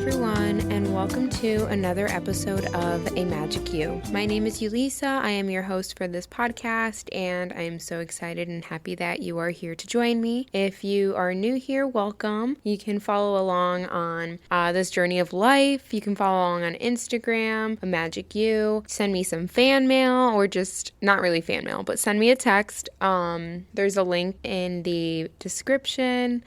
everyone, and welcome to another episode of A Magic You. My name is Yulisa. I am your host for this podcast, and I am so excited and happy that you are here to join me. If you are new here, welcome. You can follow along on this journey of life. You can follow along on Instagram, A Magic You. Send me some fan mail, or just not really fan mail, but send me a text. There's a link in the description.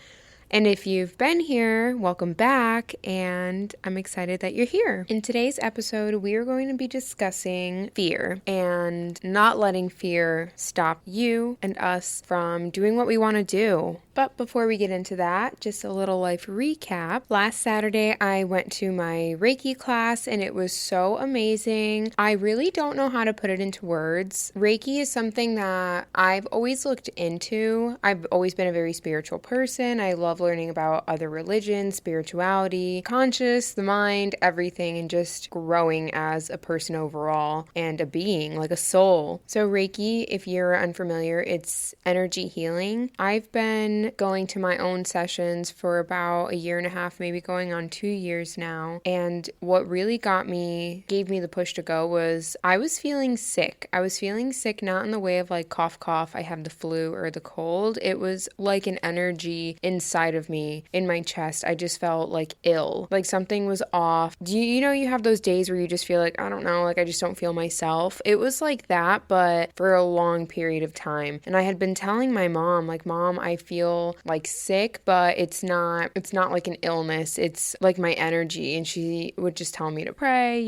And if you've been here, welcome back, and I'm excited that you're here. In today's episode, we are going to be discussing fear and not letting fear stop you and us from doing what we want to do. But before we get into that, just a little life recap. Last Saturday, I went to my Reiki class, and it was so amazing. I really don't know how to put it into words. Reiki is something that I've always looked into. I've always been a very spiritual person. I love learning about other religions, spirituality, conscious, the mind, everything, and just growing as a person overall and a being, like a soul. So Reiki, if you're unfamiliar, it's energy healing. I've been going to my own sessions for about 1.5 years, maybe going on 2 years now. And what really gave me the push to go was I was feeling sick. I was feeling sick, not in the way of like cough, I have the flu or the cold. It was like an energy inside of me, in my chest. I just felt like ill, like something was off. You know you have those days where you just feel like, I don't know, like I just don't feel myself. It was like that, but for a long period of time. And I had been telling my mom, like, Mom, I feel like sick, but it's not like an illness. It's like my energy. And she would just tell me to pray,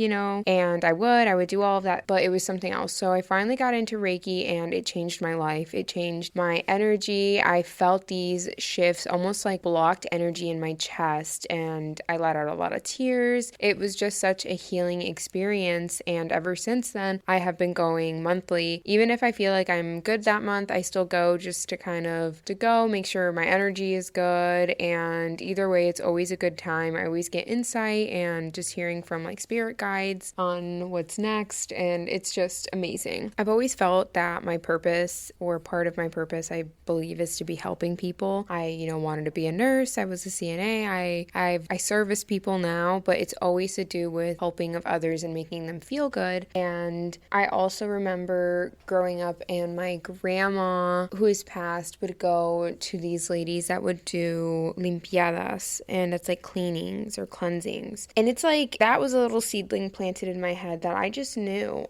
and I would do all of that, but it was something else. So I finally got into Reiki, and it changed my life. It changed my energy. I felt these shifts, almost like blocked energy in my chest, and I let out a lot of tears. It was just such a healing experience, and ever since then, I have been going monthly. Even if I feel like I'm good that month, I still go just to go, make sure my energy is good, and either way, it's always a good time. I always get insight and just hearing from like spirit guides on what's next, and it's just amazing. I've always felt that my purpose, or part of my purpose, I believe, is to be helping people. I, wanted to be a nurse. I was a CNA. I service people now, but it's always to do with helping of others and making them feel good. And I also remember growing up, and my grandma, who has passed, would go to these ladies that would do limpiadas, and it's like cleanings or cleansings. And it's like, that was a little seedling planted in my head that I just knew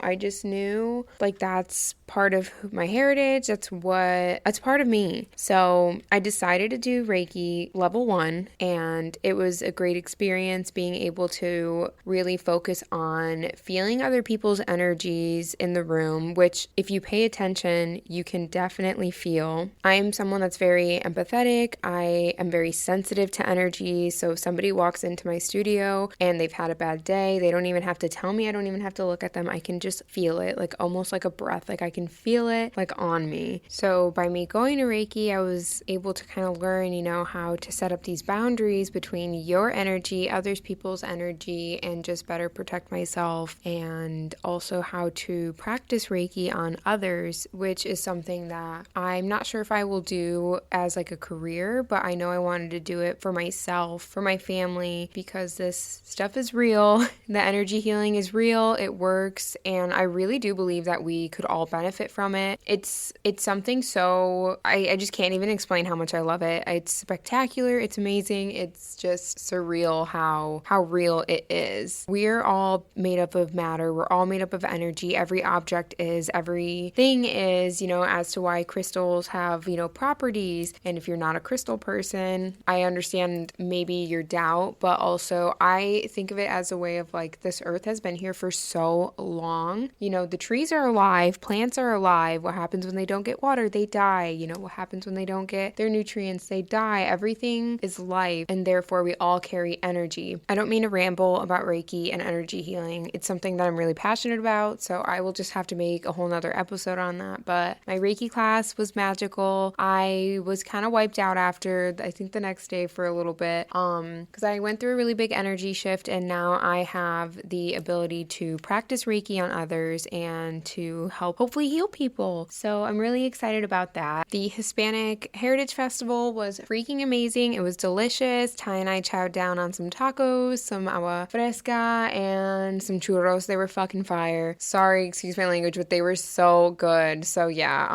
like that's part of my heritage. That's part of me. So I decided to do Reiki level 1, and it was a great experience being able to really focus on feeling other people's energies in the room, which if you pay attention, you can definitely feel. I am someone that's very empathetic. I am very sensitive to energy. So if somebody walks into my studio and they've had a bad day, they don't even have to tell me. I don't even have to look at them. I can just feel it, like almost like a breath. Like I can feel it like on me. So by me going to Reiki, I was able to kind of learn, how to set up these boundaries between your energy, other people's energy, and just better protect myself, and also how to practice Reiki on others, which is something that I'm not sure if I will do as like a career, but I know I wanted to do it for myself, for my family, because this stuff is real. The energy healing is real. It works. And I really do believe that we could all benefit from it. It's something so, I just can't even explain how much I love it. It's spectacular. It's amazing. It's just surreal how real it is. We're all made up of matter. We're all made up of energy. Every object is, everything is, as to why crystals have, properties. And if you're not a crystal person, I understand maybe your doubt, but also I think of it as a way of like, this earth has been here for so long. The trees are alive, plants are alive. What happens when they don't get water? They die. What happens when they don't get their nutrients? They die. Everything is life, and therefore we all carry energy. I don't mean to ramble about Reiki and energy healing. It's something that I'm really passionate about, so I will just have to make a whole nother episode on that. But my Reiki class was magical. I was kind of wiped out after, I think, the next day for a little bit, because I went through a really big energy shift, and now I have the ability to practice Reiki on others and to help hopefully heal people. So I'm really excited about that. The Hispanic Heritage Festival was freaking amazing. It was delicious. Ty and I chowed down on some tacos, some agua fresca, and some churros. They were fucking fire. Sorry, excuse my language, but they were so good. So yeah,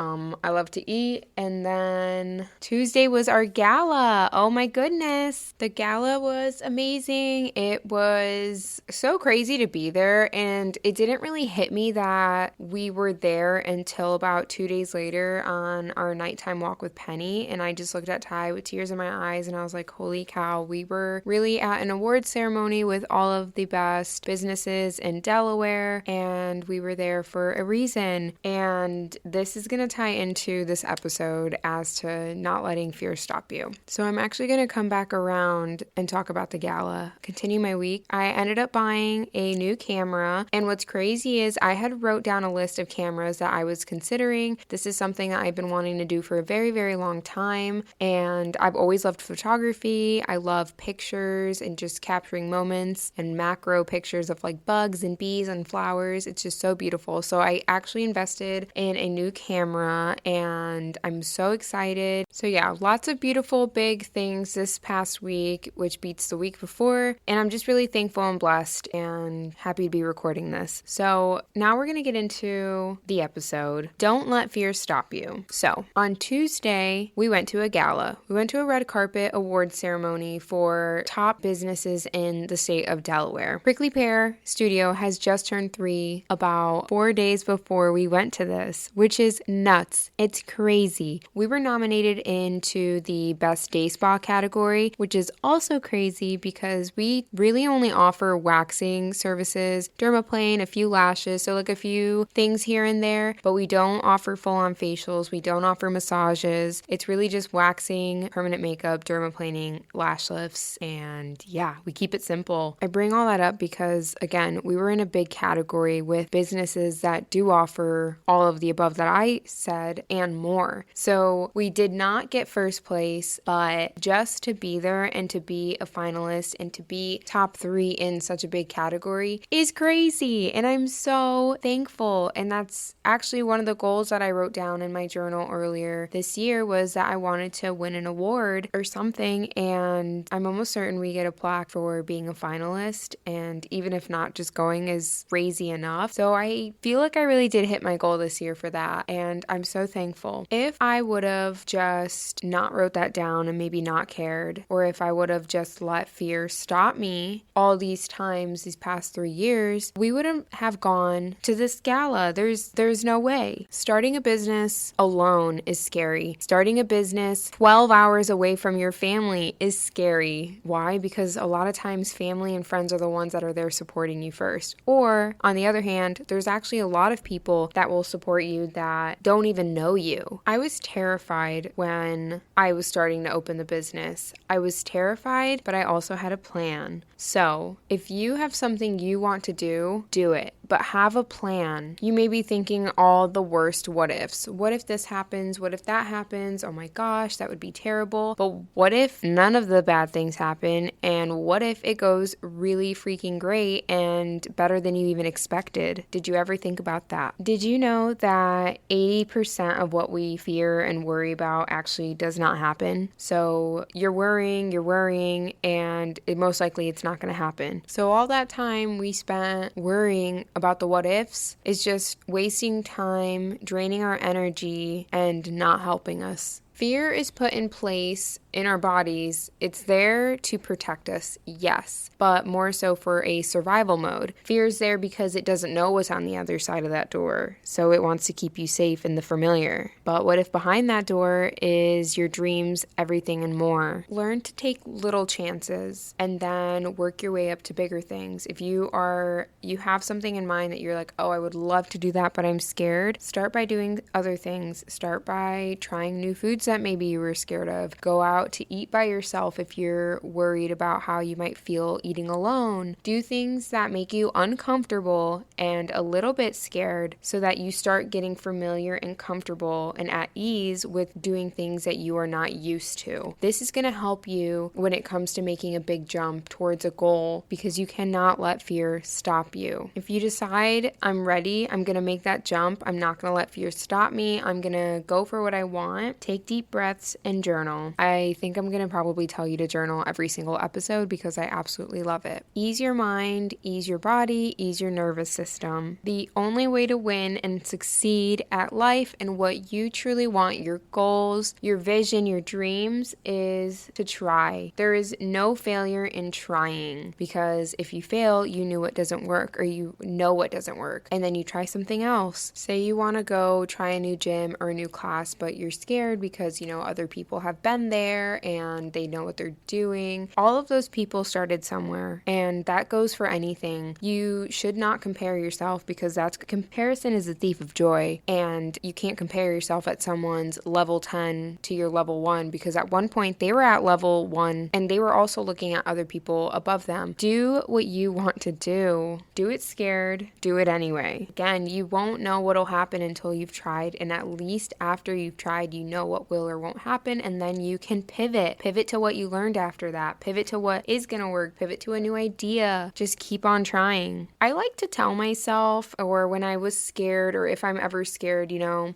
I love to eat. And then Tuesday was our gala. Oh my goodness. The gala was amazing. It was so crazy to be there, and it didn't really hit me that we were there until about 2 days later on our nighttime walk with Penny, and I just looked at Ty with tears in my eyes, and I was like, holy cow, we were really at an award ceremony with all of the best businesses in Delaware, and we were there for a reason. And this is going to tie into this episode as to not letting fear stop you. So I'm actually going to come back around and talk about the gala, continue my week. I ended up buying a new camera, and what's crazy is I had wrote down a list of cameras that I was considering. This is something that I've been wanting to do for a very, very long time, and I've always loved photography. I love pictures and just capturing moments and macro pictures of like bugs and bees and flowers. It's just so beautiful. So I actually invested in a new camera, and I'm so excited. So yeah, lots of beautiful big things this past week, which beats the week before, and I'm just really thankful and blessed and happy to be recording this. So now we're going to get into the episode. Don't let fear stop you. So on Tuesday, we went to a gala. We went to a red carpet award ceremony for top businesses in the state of Delaware. Prickly Pear Studio has just turned 3 about 4 days before we went to this, which is nuts. It's crazy. We were nominated into the Best Day Spa category, which is also crazy because we really only offer waxing services, dermaplane, a few lashes, so like a few things here and there, but we don't offer full-on facials. We don't offer massages. It's really just waxing, permanent makeup, dermaplaning, lash lifts, and yeah, we keep it simple. I bring all that up because, again, we were in a big category with businesses that do offer all of the above that I said and more. So we did not get first place, but just to be there and to be a finalist and to be top 3 in such a big category is crazy. And I'm so thankful. And that's actually one of the goals that I wrote down in my journal earlier this year, was that I wanted to win an award or something. And I'm almost certain we get a plaque for being a finalist. And even if not, just going is crazy enough. So I feel like I really did hit my goal this year for that. And I'm so thankful. If I would have just not wrote that down and maybe not cared, or if I would have just let fear stop me all these times these past 3 years, we wouldn't have gone to this gala. There's no way. Starting a business alone is scary. Starting a business 12 hours away from your family is scary. Why? Because a lot of times family and friends are the ones that are there supporting you first. Or on the other hand, there's actually a lot of people that will support you that don't even know you. I was terrified when I was starting to open the business. I was terrified, but I also had a plan. So if you have something you want to do it, but have a plan. You may be thinking all the worst what ifs. What if this happens? What if that happens? Oh my gosh, that would be terrible. But what if none of the bad things happen? And what if it goes really freaking great and better than you even expected? Did you ever think about that? Did you know that 80% of what we fear and worry about actually does not happen? So you're worrying, and most likely it's not going to happen. So all that time we spent worrying about the what ifs is just wasting time, draining our energy, and not helping us. Fear is put in place in our bodies. It's there to protect us, yes, but more so for a survival mode. Fear is there because it doesn't know what's on the other side of that door, so it wants to keep you safe in the familiar. But what if behind that door is your dreams, everything, and more? Learn to take little chances and then work your way up to bigger things. If you have something in mind that you're like, oh, I would love to do that, but I'm scared, start by doing other things. Start by trying new foods that maybe you were scared of. Go out out to eat by yourself if you're worried about how you might feel eating alone. Do things that make you uncomfortable and a little bit scared so that you start getting familiar and comfortable and at ease with doing things that you are not used to. This is going to help you when it comes to making a big jump towards a goal, because you cannot let fear stop you. If you decide, I'm ready, I'm going to make that jump, I'm not going to let fear stop me, I'm going to go for what I want, take deep breaths and journal. I think I'm going to probably tell you to journal every single episode because I absolutely love it. Ease your mind, ease your body, ease your nervous system. The only way to win and succeed at life and what you truly want, your goals, your vision, your dreams, is to try. There is no failure in trying, because if you fail, you knew what doesn't work, or you know what doesn't work, and then you try something else. Say you want to go try a new gym or a new class, but you're scared because other people have been there and they know what they're doing. All of those people started somewhere, and that goes for anything. You should not compare yourself, because comparison is a thief of joy, and you can't compare yourself at someone's level 10 to your level 1, because at one point they were at level 1 and they were also looking at other people above them. Do what you want to do. Do it scared. Do it anyway. Again, you won't know what'll happen until you've tried, and at least after you've tried, you know what will or won't happen, and then you can pivot to what you learned after that, pivot to what is gonna work, pivot to a new idea. Just keep on trying. I like to tell myself, or when I was scared, or if I'm ever scared,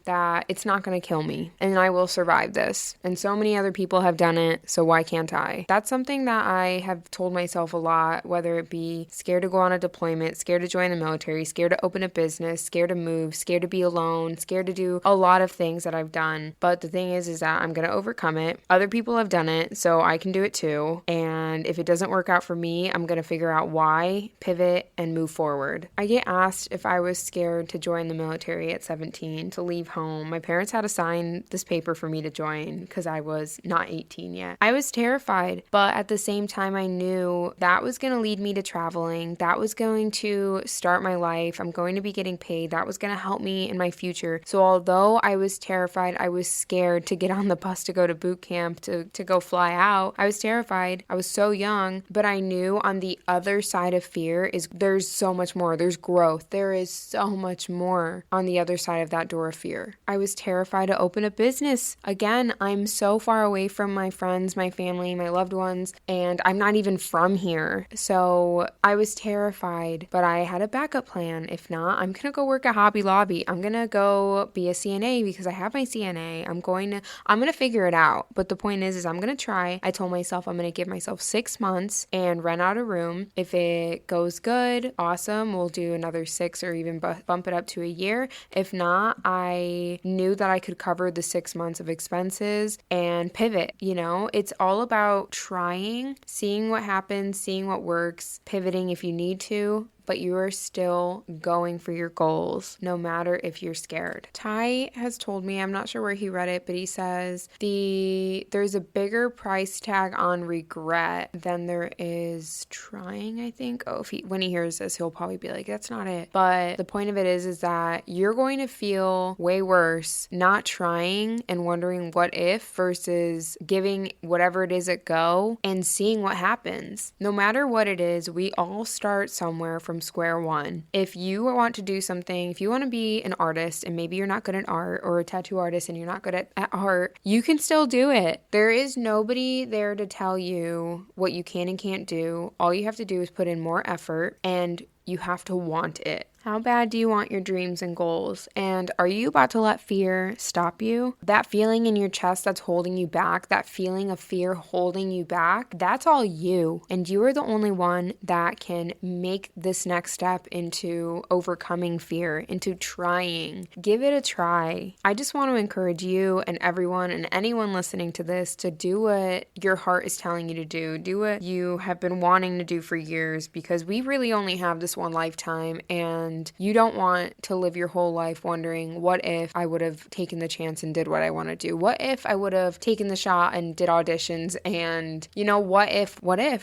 that it's not gonna kill me and I will survive this, and so many other people have done it, so why can't I? That's something that I have told myself a lot, whether it be scared to go on a deployment, scared to join the military, scared to open a business, scared to move, scared to be alone, scared to do a lot of things that I've done. But the thing is that I'm going to overcome it. Other people have done it, so I can do it too. And if it doesn't work out for me, I'm going to figure out why, pivot, and move forward. I get asked if I was scared to join the military at 17, to leave home. My parents had to sign this paper for me to join because I was not 18 yet. I was terrified, but at the same time, I knew that was going to lead me to traveling. That was going to start my life. I'm going to be getting paid. That was going to help me in my future. So although I was terrified, I was scared to get on the bus to go to boot camp, to go fly out. I was terrified. I was so young, but I knew on the other side of fear is there's so much more. There's growth. There is so much more on the other side of that door of fear. I was terrified to open a business. Again, I'm so far away from my friends, my family, my loved ones, and I'm not even from here. So I was terrified, but I had a backup plan. If not, I'm going to go work at Hobby Lobby. I'm going to go be a CNA because I have my CNA. I'm going to figure it out. But the point is I'm going to try. I told myself I'm going to give myself 6 months and rent out a room. If it goes good, awesome. We'll do another 6 or even bump it up to a year. If not, I knew that I could cover the 6 months of expenses and pivot. It's all about trying, seeing what happens, seeing what works, pivoting if you need to, but you are still going for your goals, no matter if you're scared. Ty has told me, I'm not sure where he read it, but he says there's a bigger price tag on regret than there is trying, I think. When he hears this, he'll probably be like, that's not it. But the point of it is that you're going to feel way worse not trying and wondering what if versus giving whatever it is a go and seeing what happens. No matter what it is, we all start somewhere from square one. If you want to do something, if you want to be an artist and maybe you're not good at art, or a tattoo artist and you're not good at art, you can still do it. There is nobody there to tell you what you can and can't do. All you have to do is put in more effort, and you have to want it. How bad do you want your dreams and goals? And are you about to let fear stop you? That feeling in your chest that's holding you back, that feeling of fear holding you back, that's all you. And you are the only one that can make this next step into overcoming fear, into trying. Give it a try. I just want to encourage you and everyone and anyone listening to this to do what your heart is telling you to do. Do what you have been wanting to do for years, because we really only have this one lifetime, and you don't want to live your whole life wondering, what if I would have taken the chance and did what I want to do? What if I would have taken the shot and did auditions? And what if?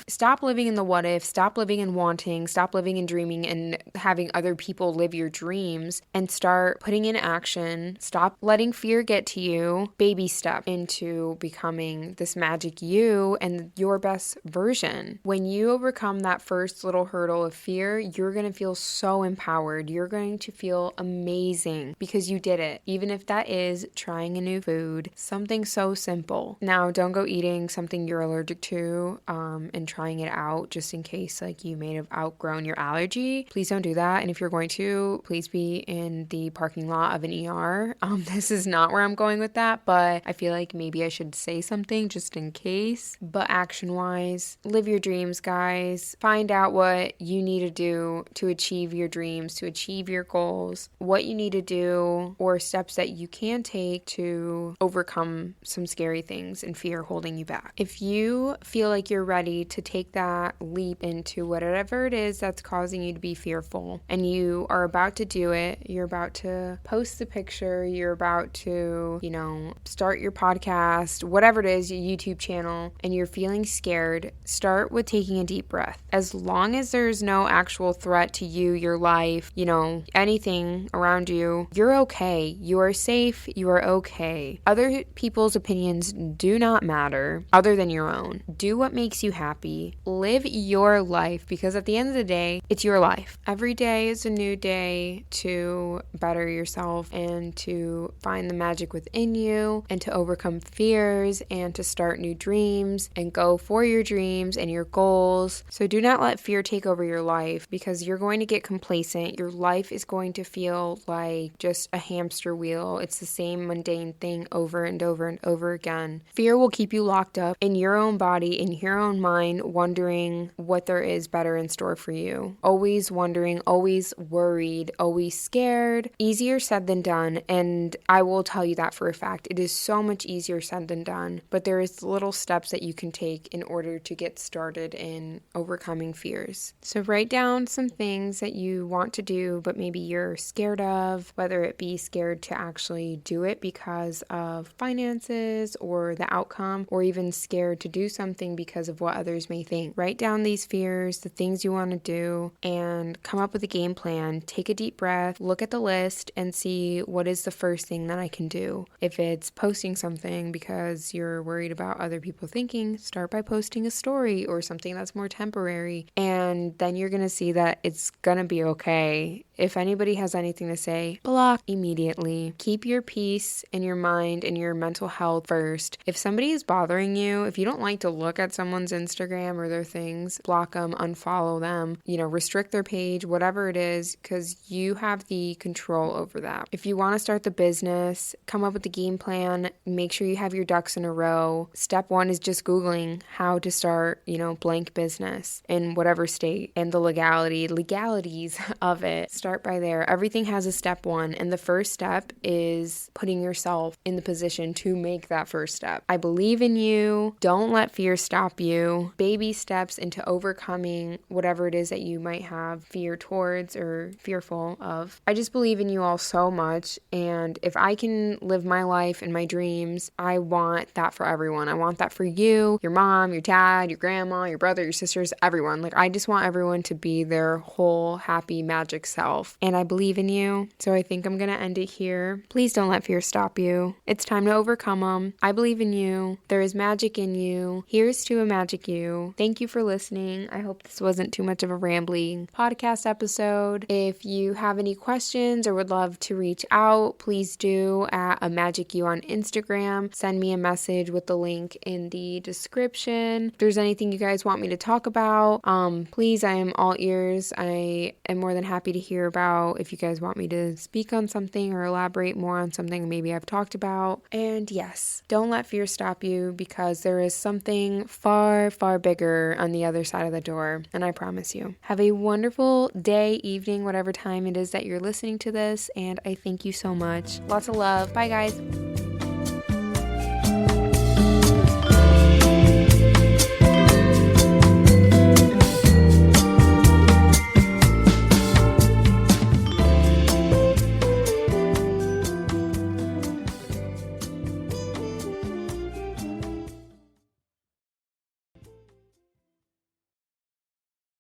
Stop living in the what if, stop living in wanting, stop living in dreaming and having other people live your dreams, and start putting in action. Stop letting fear get to you. Baby step into becoming this magic you and your best version. When you overcome that first little hurdle of fear, you're going to feel so empowered. You're going to feel amazing because you did it. Even if that is trying a new food, something so simple. Now, don't go eating something you're allergic to and trying it out just in case you may have outgrown your allergy. Please don't do that. And if you're going to, please be in the parking lot of an ER. This is not where I'm going with that, but I feel like maybe I should say something just in case. But action-wise, live your dreams, guys. Find out what you need to do to achieve your dreams, to achieve your goals, what you need to do, or steps that you can take to overcome some scary things and fear holding you back. If you feel like you're ready to take that leap into whatever it is that's causing you to be fearful, and you are about to do it, you're about to post the picture, you're about to, start your podcast, whatever it is, your YouTube channel, and you're feeling scared, start with taking a deep breath. As long as there's no actual threat to you, your life, anything around you, you're okay. You are safe. You are okay. Other people's opinions do not matter other than your own. Do what makes you happy. Live your life, because at the end of the day, it's your life. Every day is a new day to better yourself and to find the magic within you and to overcome fears and to start new dreams and go for your dreams and your goals. So do not let fear take over your life, because you're going to get complacent. Your life is going to feel like just a hamster wheel. It's the same mundane thing over and over and over again. Fear will keep you locked up in your own body, in your own mind, wondering what there is better in store for you. Always wondering, always worried, always scared. Easier said than done. And I will tell you that for a fact. It is so much easier said than done. But there is little steps that you can take in order to get started in overcoming fears. So write down some things that you want to do, but maybe you're scared of, whether it be scared to actually do it because of finances or the outcome, or even scared to do something because of what others may think. Write down these fears, the things you want to do, and come up with a game plan. Take a deep breath, look at the list, and see what is the first thing that I can do. If it's posting something because you're worried about other people thinking, start by posting a story or something that's more temporary, and then you're going to see that it's going to be okay. If anybody has anything to say, block immediately. Keep your peace and your mind and your mental health first. If somebody is bothering you, if you don't like to look at someone's Instagram or their things, block them, unfollow them, restrict their page, whatever it is, because you have the control over that. If you want to start the business, come up with the game plan, make sure you have your ducks in a row. Step one is just Googling how to start, blank business in whatever state and the legalities of it. Start by there. Everything has a step one, and the first step is putting yourself in the position to make that first step. I believe in you. Don't let fear stop you. Baby steps into overcoming whatever it is that you might have fear towards or fearful of. I just believe in you all so much, and if I can live my life and my dreams, I want that for everyone. I want that for you, your mom, your dad, your grandma, your brother, your sisters, everyone. I just want everyone to be their whole happy magic self, and I believe in you. So I think I'm gonna end it here. Please don't let fear stop you. It's time to overcome them. I believe in you. There is magic in you. Here's to a magic you. Thank you for listening. I hope this wasn't too much of a rambling podcast episode. If you have any questions or would love to reach out, please do at a magic you on Instagram. Send me a message with the link in the description. If there's anything you guys want me to talk about, please, I am all ears. I am more than happy to hear about if you guys want me to speak on something or elaborate more on something maybe I've talked about. And yes, don't let fear stop you, because there is something far, far bigger on the other side of the door, and I promise you. Have a wonderful day, evening, whatever time it is that you're listening to this, and I thank you so much. Lots of love. Bye, guys.